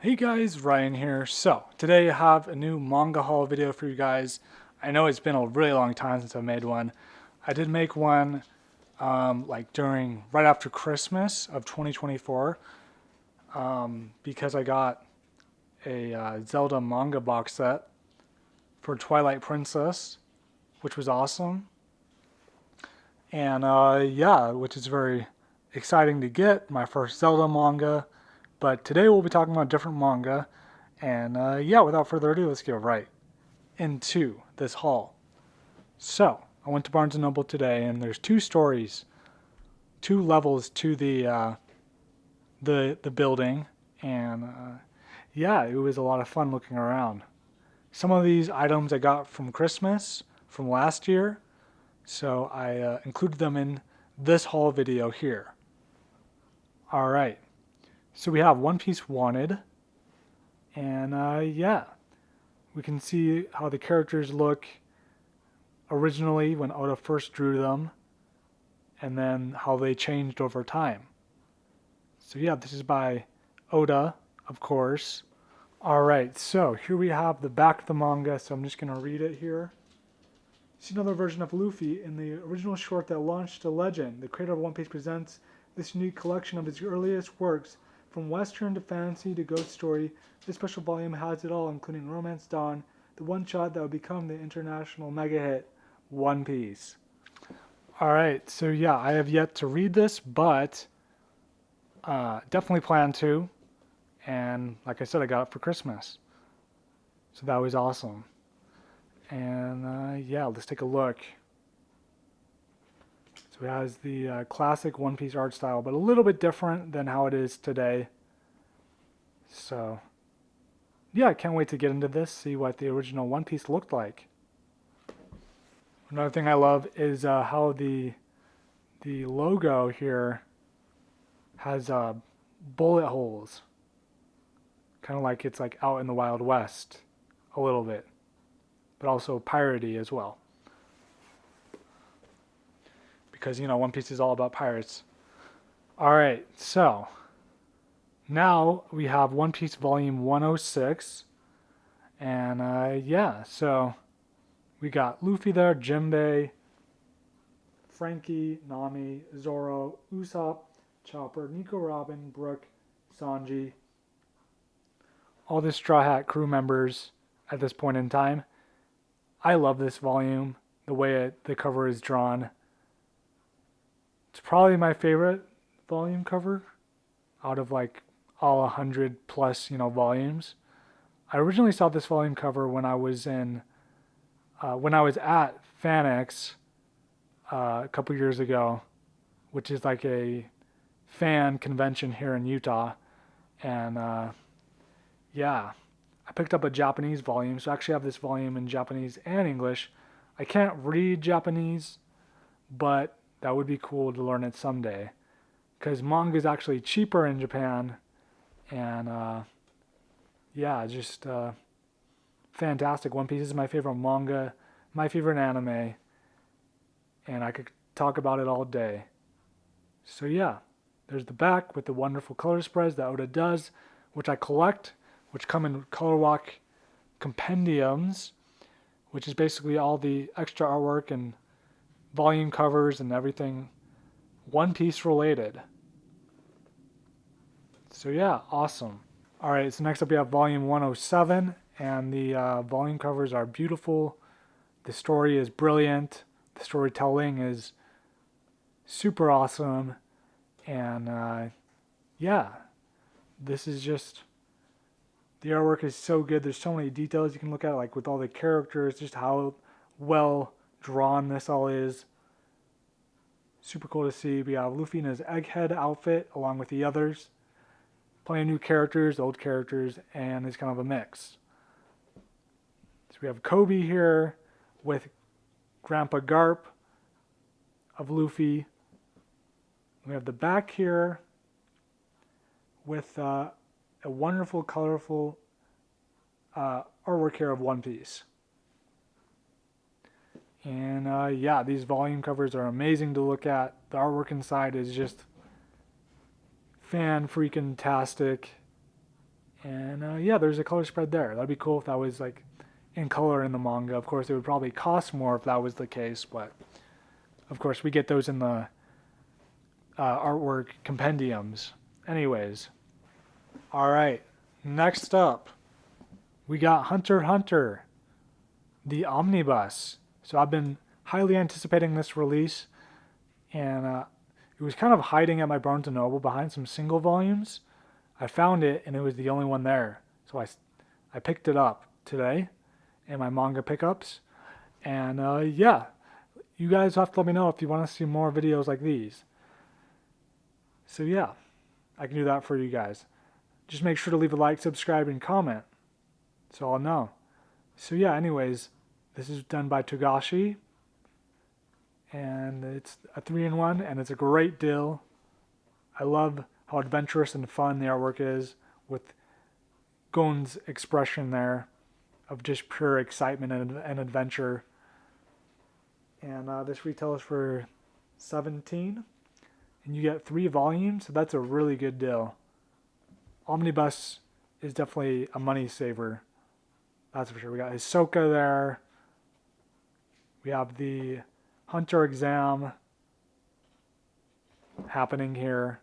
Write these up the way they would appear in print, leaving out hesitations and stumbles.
Hey guys, Ryan here. So, today I have a new manga haul video for you guys. I know it's been a really long time since I made one. I did make one right after Christmas of 2024 because I got a Zelda manga box set for Twilight Princess, which was awesome. And yeah, which is very exciting to get, my first Zelda manga. But today we'll be talking about a different manga. And yeah, without further ado, let's get right into this haul. So, I went to Barnes& Noble today, and there's two stories, two levels to the building, and yeah, it was a lot of fun looking around. Some of these items I got from Christmas from last year, so I included them in this haul video here. All right, so we have One Piece Wanted, and yeah, we can see how the characters look originally when Oda first drew them, and then how they changed over time. So yeah, this is by Oda, of course. Alright, so here we have the back of the manga, so I'm just going to read it here. See another version of Luffy in the original short that launched a legend. The creator of One Piece presents this unique collection of his earliest works, from western to fantasy to ghost story. This special volume has it all, including Romance Dawn, the one-shot that would become the international mega hit, One Piece. Alright, so yeah, I have yet to read this, but definitely plan to. And like I said, I got it for Christmas. So that was awesome. And yeah, let's take a look. So it has the classic One Piece art style, but a little bit different than how it is today. So yeah, I can't wait to get into this, see what the original One Piece looked like. Another thing I love is how the logo here has bullet holes. Kind of like it's like out in the Wild West a little bit, but also piratey as well. Because, you know, One Piece is all about pirates. Alright, so now we have One Piece Volume 106. And yeah, so we got Luffy there, Jinbei, Frankie, Nami, Zoro, Usopp, Chopper, Nico Robin, Brook, Sanji. All the Straw Hat crew members at this point in time. I love this volume, the way the cover is drawn. It's probably my favorite volume cover out of like all 100 plus, volumes. I originally saw this volume cover when I was at FanX a couple years ago, which is like a fan convention here in Utah, and yeah, I picked up a Japanese volume, so I actually have this volume in Japanese and English. I can't read Japanese, but that would be cool to learn it someday, because manga is actually cheaper in Japan, and yeah, just fantastic. One Piece is my favorite manga, my favorite anime, and I could talk about it all day. So yeah, there's the back with the wonderful color spreads that Oda does, which I collect, which come in color walk compendiums, which is basically all the extra artwork and volume covers and everything One Piece related. So yeah, awesome. Alright, so next up we have volume 107, and the volume covers are beautiful. The story is brilliant. The storytelling is super awesome. And yeah, this is just, the artwork is so good. There's so many details you can look at, like with all the characters, just how well drawn this all is. Super cool to see. We have Luffy in his egghead outfit along with the others. Plenty of new characters, old characters, and it's kind of a mix. So we have Kobe here with Grandpa Garp of Luffy. We have the back here with a wonderful, colorful artwork here of One Piece. And yeah, these volume covers are amazing to look at. The artwork inside is just fan-freaking-tastic. And yeah, there's a color spread there. That'd be cool if that was like in color in the manga. Of course, it would probably cost more if that was the case, but of course, we get those in the artwork compendiums. Anyways, all right. Next up, we got Hunter x Hunter, the omnibus. So I've been highly anticipating this release, and it was kind of hiding at my Barnes and Noble behind some single volumes. I found it, and it was the only one there. So I picked it up today in my manga pickups. And yeah, you guys have to let me know if you want to see more videos like these. So yeah, I can do that for you guys. Just make sure to leave a like, subscribe, and comment so I'll know. So yeah, anyways, this is done by Togashi. And it's a 3-in-1, and it's a great deal. I love how adventurous and fun the artwork is, with Gon's expression there of just pure excitement and adventure. And this retails for $17, and you get 3 volumes, so that's a really good deal. Omnibus is definitely a money saver, that's for sure. We got Hisoka there. We have the Hunter exam happening here.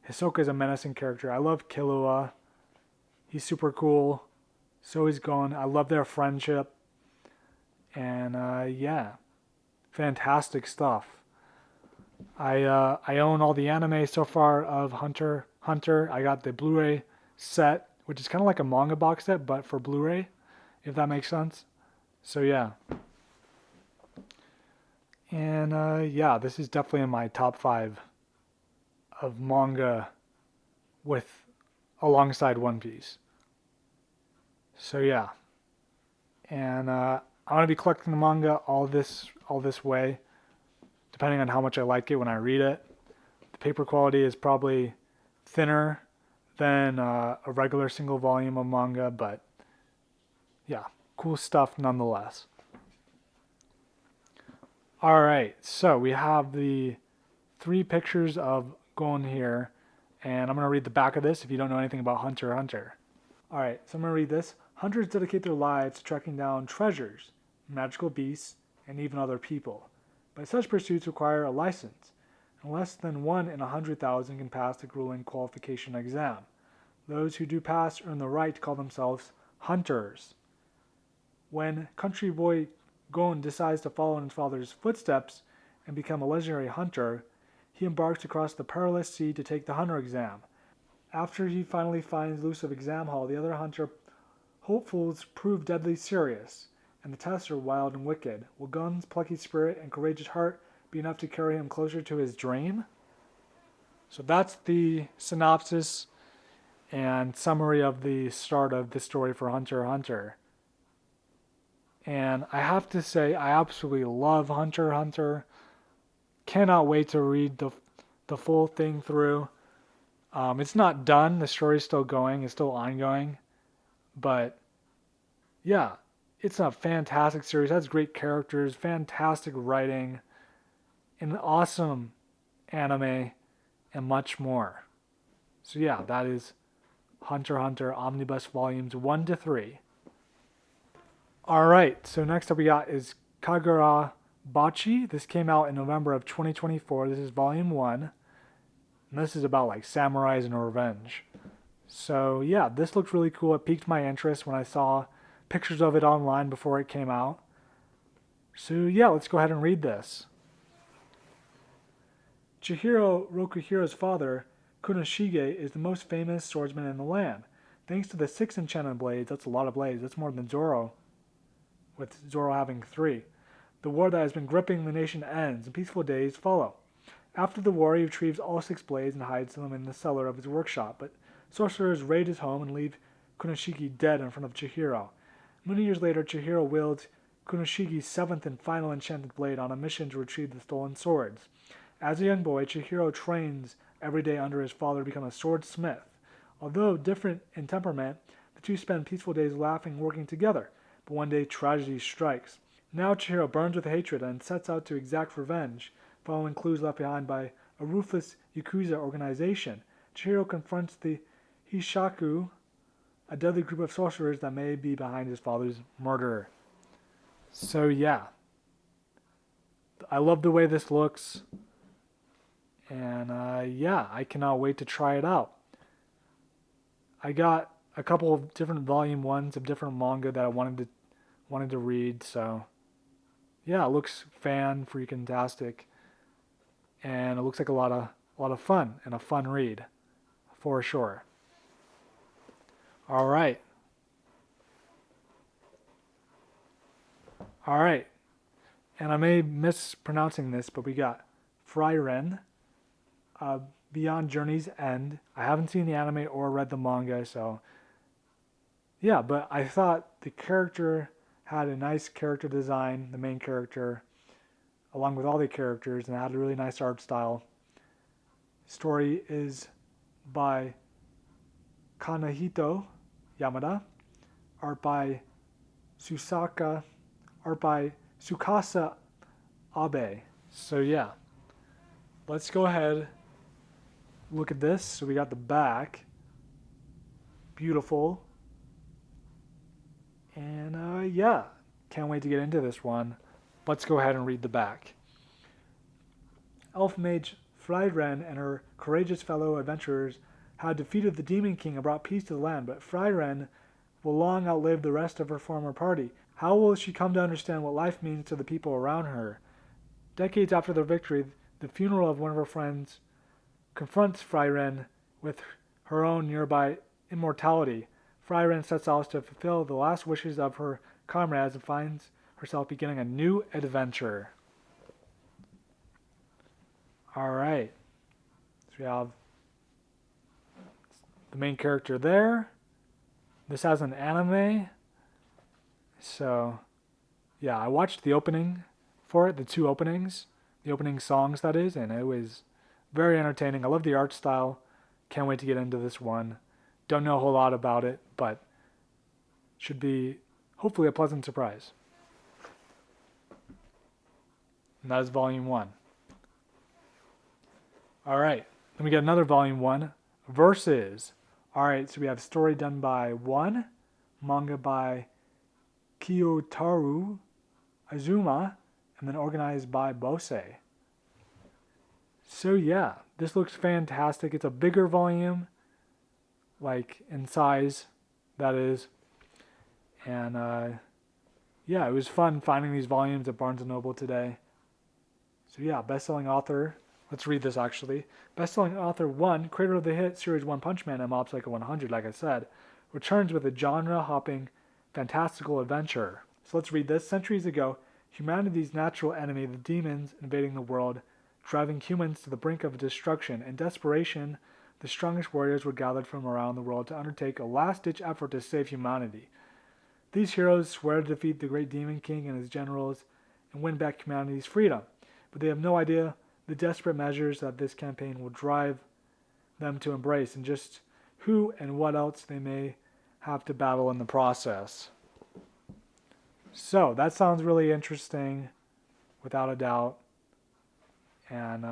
Hisoka is a menacing character. I love Killua. He's super cool. So is Gon. I love their friendship. And yeah, fantastic stuff. I own all the anime so far of Hunter x Hunter. I got the Blu-ray set, which is kind of like a manga box set, but for Blu-ray, if that makes sense. So yeah. And yeah, this is definitely in my top 5 of manga with alongside One Piece. So yeah. And I'm gonna be collecting the manga all this way, depending on how much I like it when I read it. The paper quality is probably thinner than a regular single volume of manga, but yeah, cool stuff nonetheless. Alright, so we have the 3 pictures of Gon here, and I'm going to read the back of this if you don't know anything about Hunter x Hunter. Alright, so I'm going to read this. Hunters dedicate their lives to tracking down treasures, magical beasts, and even other people. But such pursuits require a license, and less than 1 in 100,000 can pass the grueling qualification exam. Those who do pass earn the right to call themselves hunters. When country boy Gon decides to follow in his father's footsteps and become a legendary hunter, he embarks across the perilous sea to take the hunter exam. After he finally finds elusive exam hall, the other hunter hopefuls prove deadly serious, and the tests are wild and wicked. Will Gon's plucky spirit and courageous heart be enough to carry him closer to his dream? So that's the synopsis and summary of the start of the story for Hunter x Hunter. And I have to say, I absolutely love Hunter x Hunter. Cannot wait to read the full thing through. It's not done. The story's still going. It's still ongoing. But yeah, it's a fantastic series. It has great characters, fantastic writing, an awesome anime, and much more. So yeah, that is Hunter x Hunter Omnibus Volumes 1 to 3. Alright, so next up we got is Kagura Bachi. This came out in November of 2024. This is Volume 1. And this is about like samurais and revenge. So yeah, this looks really cool. It piqued my interest when I saw pictures of it online before it came out. So yeah, let's go ahead and read this. Chihiro Rokuhiro's father, Kunoshige, is the most famous swordsman in the land. Thanks to the 6 enchanted blades, that's a lot of blades, that's more than Zoro, with Zoro having 3. The war that has been gripping the nation ends, and peaceful days follow. After the war, he retrieves all 6 blades and hides them in the cellar of his workshop, but sorcerers raid his home and leave Kunoshige dead in front of Chihiro. Many years later, Chihiro wields Kunoshige's 7th and final enchanted blade on a mission to retrieve the stolen swords. As a young boy, Chihiro trains every day under his father to become a swordsmith. Although different in temperament, the two spend peaceful days laughing and working together. But one day, tragedy strikes. Now Chihiro burns with hatred and sets out to exact revenge, following clues left behind by a ruthless Yakuza organization. Chihiro confronts the Hishaku, a deadly group of sorcerers that may be behind his father's murder. So yeah, I love the way this looks, and yeah, I cannot wait to try it out. I got a couple of different volume ones of different manga that I wanted to read, so yeah, it looks fan freaking tastic, and it looks like a lot of fun and a fun read, for sure. All right, all right, and I may be mispronouncing this, but we got Fryren, uh, Beyond Journey's End. I haven't seen the anime or read the manga, so yeah, but I thought the character had a nice character design, the main character, along with all the characters, and it had a really nice art style. Story is by Kanahito Yamada, art by Susaka, art by Tsukasa Abe. So yeah, let's go ahead, look at this. So we got the back, beautiful, and yeah, can't wait to get into this one. Let's go ahead and read the back. Elf mage Fryren and her courageous fellow adventurers had defeated the Demon King and brought peace to the land, but Fryren will long outlive the rest of her former party. How will she come to understand what life means to the people around her? Decades after their victory, the funeral of one of her friends confronts Fryren with her own nearby immortality. Fryren sets out to fulfill the last wishes of her comrades and finds herself beginning a new adventure. Alright, so we have the main character there. This has an anime. So, yeah, I watched the opening for it, the two openings, the opening songs that is, and it was very entertaining. I love the art style. Can't wait to get into this one. Don't know a whole lot about it, but should be hopefully a pleasant surprise. And that is volume 1. Alright, then we get another volume 1, Verses. Alright, so we have story done by One, manga by Kyotaru Azuma, and then organized by Bose. So yeah, this looks fantastic. It's a bigger volume, like in size, that is. And yeah, it was fun finding these volumes at Barnes & Noble today. So yeah, best-selling author. Let's read this actually. Best-selling author 1, creator of the hit series One Punch Man and Mob Psycho 100, like I said, returns with a genre-hopping, fantastical adventure. So let's read this. Centuries ago, humanity's natural enemy, the demons, invading the world, driving humans to the brink of destruction. In desperation, the strongest warriors were gathered from around the world to undertake a last-ditch effort to save humanity. These heroes swear to defeat the great Demon King and his generals and win back humanity's freedom, but they have no idea the desperate measures that this campaign will drive them to embrace, and just who and what else they may have to battle in the process. So that sounds really interesting, without a doubt. And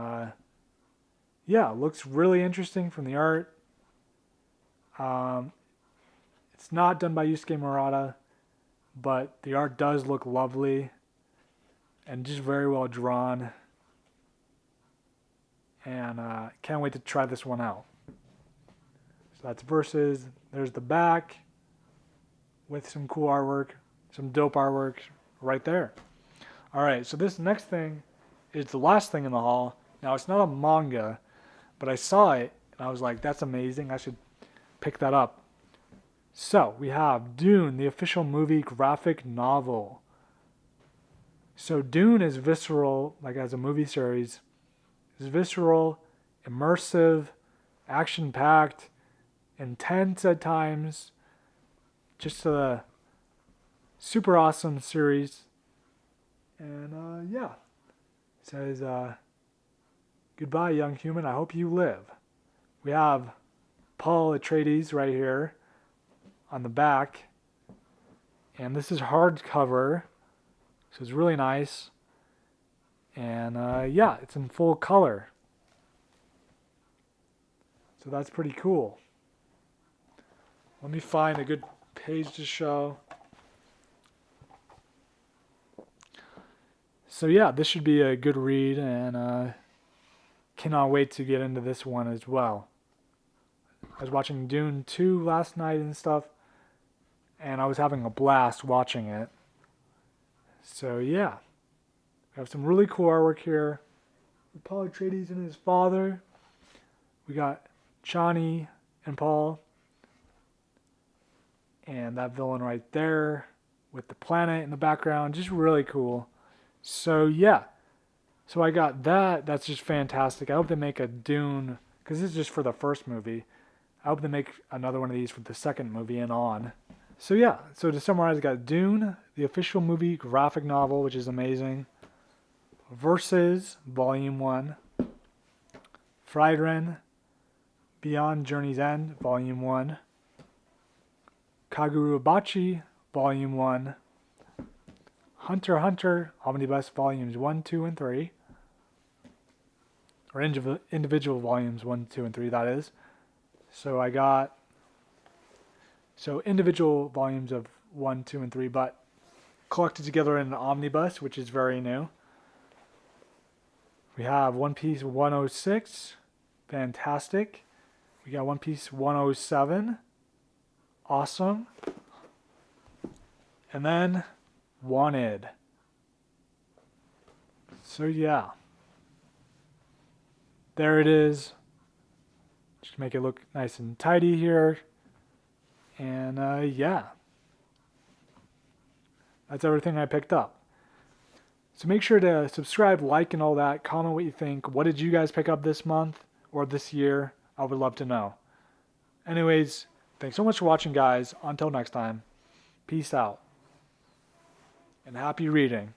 yeah, it looks really interesting from the art. It's not done by Yusuke Murata, but the art does look lovely and just very well drawn. And can't wait to try this one out. So that's Verses. There's the back with some cool artwork, some dope artwork right there. All right, so this next thing is the last thing in the haul. Now, it's not a manga, but I saw it and I was like, that's amazing. I should pick that up. So we have Dune, the official movie graphic novel. So Dune is visceral, like as a movie series. It's visceral, immersive, action-packed, intense at times. Just a super awesome series. And yeah, it says, goodbye, young human. I hope you live. We have Paul Atreides right here on the back. And this is hardcover, so it's really nice. And yeah, it's in full color. So that's pretty cool. Let me find a good page to show. So yeah, this should be a good read, and cannot wait to get into this one as well. I was watching Dune 2 last night and stuff, and I was having a blast watching it. So yeah, we have some really cool artwork here. Paul Atreides and his father. We got Chani and Paul, and that villain right there with the planet in the background, just really cool. So yeah, so I got that. That's just fantastic. I hope they make a Dune, because this is just for the first movie. I hope they make another one of these for the second movie and on. So yeah, so to summarize, I got Dune, the official movie graphic novel, which is amazing. Versus Volume 1. Friedren, Beyond Journey's End, Volume 1. Kagurubachi, Volume 1. Hunter x Hunter, Omnibus Volumes 1, 2, and 3. Or individual volumes 1, 2, and 3, that is. So I got individual volumes of 1, 2, and 3, but collected together in an omnibus, which is very new. We have One Piece 106, fantastic. We got One Piece 107, awesome. And then Wanted. So yeah, there it is. Just make it look nice and tidy here. And yeah, that's everything I picked up. So make sure to subscribe, like, and all that. Comment what you think. What did you guys pick up this month or this year? I would love to know. Anyways, thanks so much for watching, guys. Until next time, peace out. And happy reading.